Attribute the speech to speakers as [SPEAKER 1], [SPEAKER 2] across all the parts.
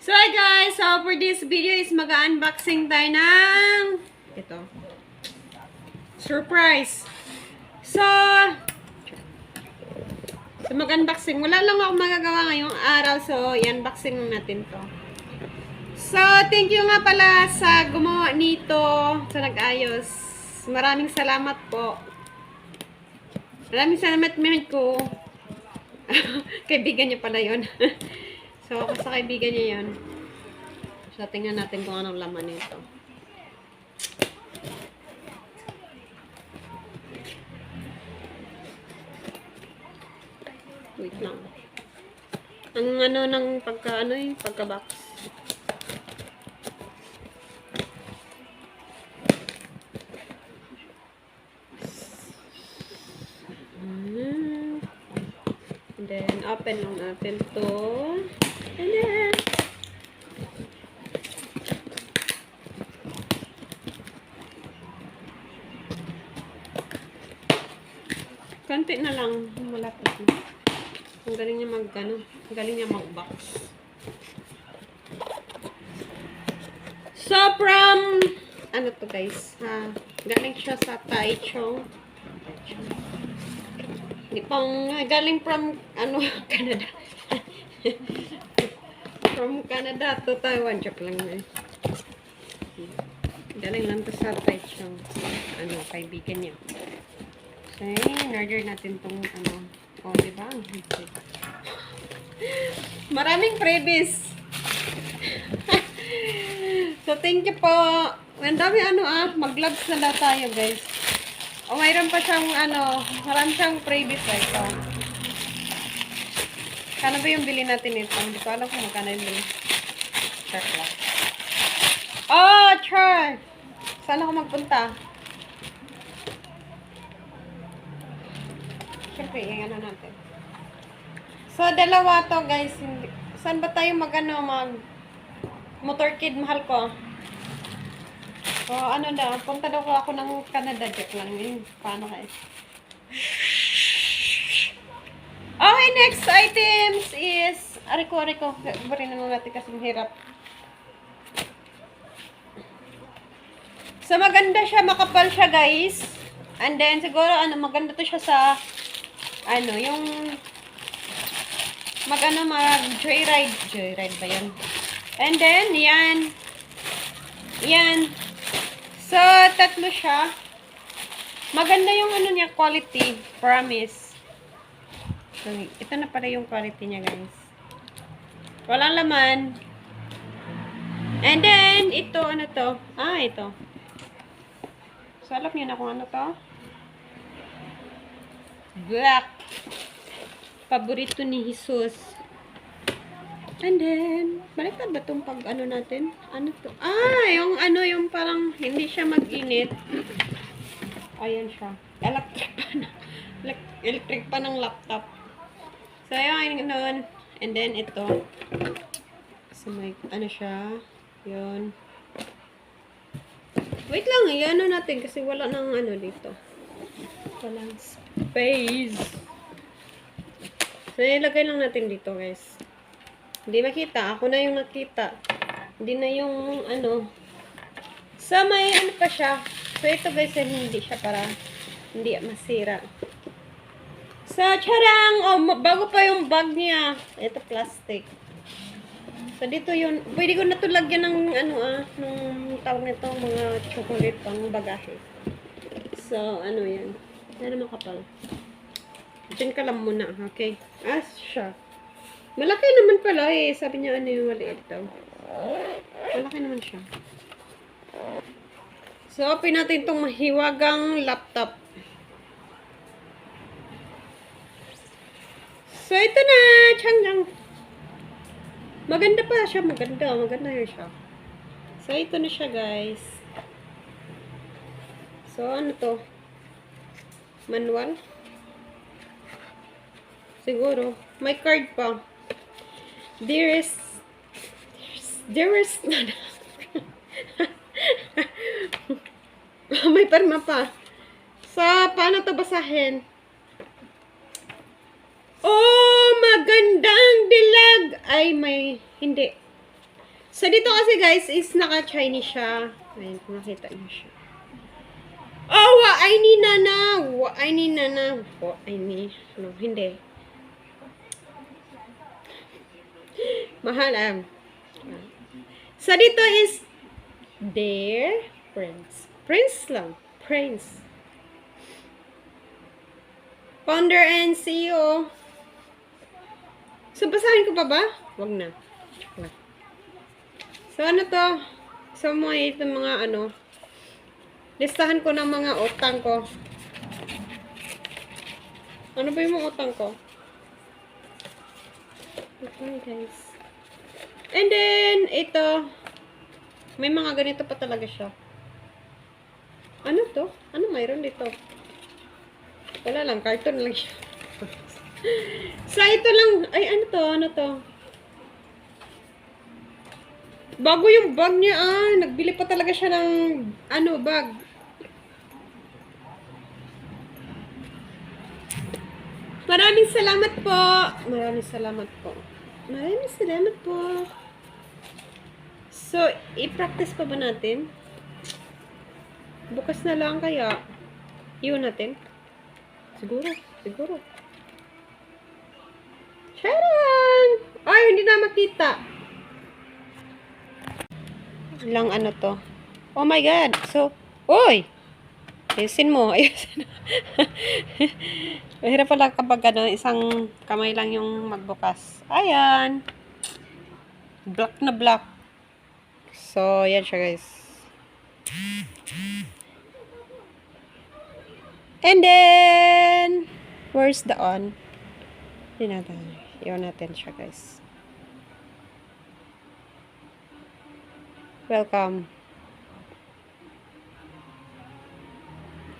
[SPEAKER 1] So hi guys, so for this video is mag-unboxing tayo ng ito. Surprise. So mag-unboxing. Wala lang ako magagawa ngayong araw. So i-unboxing natin to. So thank you nga pala sa gumawa nito, sa nag-ayos. Maraming salamat po. Maraming salamat ko. Kaibigan niya pala yun. So, ako sa kaibigan niya yun. So, tingnan natin kung anong laman nito. Wait lang. Ang ano ng pagka-box. And then, open lang natin to. Ayan. Konti na lang. Wala pa. Ang galing niya ang galing niya mag-box. So, from, ano to guys? Galing siya sa Taichung. Galing from, Canada. From Canada to Taiwan. Joke lang na. Galing lang to sa Taichung. Kaibigan niya. So, in-order natin tong, diba? Maraming freebies. So, thank you po. Ang dami, mag-gloves na lang tayo, guys. O, mayroon pa siyang, marami siyang freebies, ito. Kano ba yung bili natin ito? Hindi ko alam kung magkano yung bili. Check lang. Oh, char! Saan ako magpunta? Siyempre, yung natin. So, dalawa to, guys. Saan ba tayo mag motorkid, mahal ko? So, punta daw ko ako ng Canada. Check lang yun. Paano kayo? Okay, next items is ariko. Barin na natin kasi hirap. So, maganda siya. Makapal siya, guys. And then, siguro, maganda to siya sa, yung, mag-joyride. Joyride ba yan? And then, yan. So, tatlo siya. Maganda yung, niya, quality. Promise. So, ito na pala yung quality niya, guys. Walang laman. And then, ito, to? Ito. So, alam niyo na kung ano to? Black. Paborito ni Jesus. And then, baliktad ba itong natin? Ano to? Yung parang hindi siya mag-init. Ayan siya. Electric pa ng laptop. So, ayun, and then, ito. So, may, siya. Yun. Wait lang, natin kasi wala nang dito. Walang space. So, ilagay lang natin dito, guys. Hindi makita. Ako na yung nakita. Hindi na yung, So, may, pa siya. So, ito, guys, hindi siya para hindi masira. So, charang! Bago pa yung bag niya. Ito, plastic. So, dito yun. Pwede ko na ito lagyan ng, nung tawag nito, mga chocolate pang bagahe. So, yan. Yan naman kapal. Diyan ka lang muna, okay? Siya. Malaki naman pala eh. Sabi niya, yung maliit daw. Malaki naman siya. So, open natin itong mahiwagang laptop. So, ito na. Changyang. Maganda pa siya. Maganda yun siya. So, ito na siya, guys. So, ano to? Manual? Siguro. May card pa. Dearest may perma pa. So, paano to basahin? Oh, magandang dilag. Ay, may, hindi. So, dito kasi guys, is naka-Chinese siya. Ayan, kung nakita niyo siya. Oh, wa ay ni nana. Wa ay ni nana. Wa ay ni. No, hindi. Mahal So, dito is their prince. Prince lang. Prince. Founder and CEO. So, basahin ko pa ba? Wag na. So, ano to? So, mga ito mga ano. Listahan ko ng mga utang ko. Ano ba yung mga utang ko? Okay, guys. And then, ito. May mga ganito pa talaga siya. Ano to? Ano mayroon dito? Wala lang. Carton lang siya. So, ito lang. Ay, ano to? Ano to? Bago yung bag niya, nagbili pa talaga siya ng, bag. Maraming salamat po. Maraming salamat po. Maraming salamat po. So, i-practice pa ba natin? Bukas na lang kaya. Iwan natin. Siguro. Siguro. Charan! Ay, hindi na makita. Ilang ano to? Oh my God. So, oy! Ayusin mo. Ayusin mo. Mahirap pala kapag isang kamay lang yung magbukas. Ayan. Black na black. So, yan siya guys. And then, where's the on? Iwan natin siya guys. Welcome.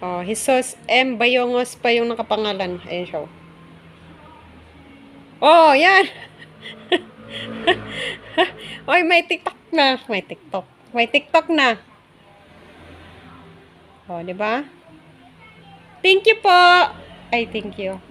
[SPEAKER 1] Oh, Jesus M. Bayongos pa yung nakapangalan. Ayan siya. Oh, yan. Oy, may TikTok na. May TikTok. May TikTok na. Oh, di ba? Thank you po. Ay, thank you.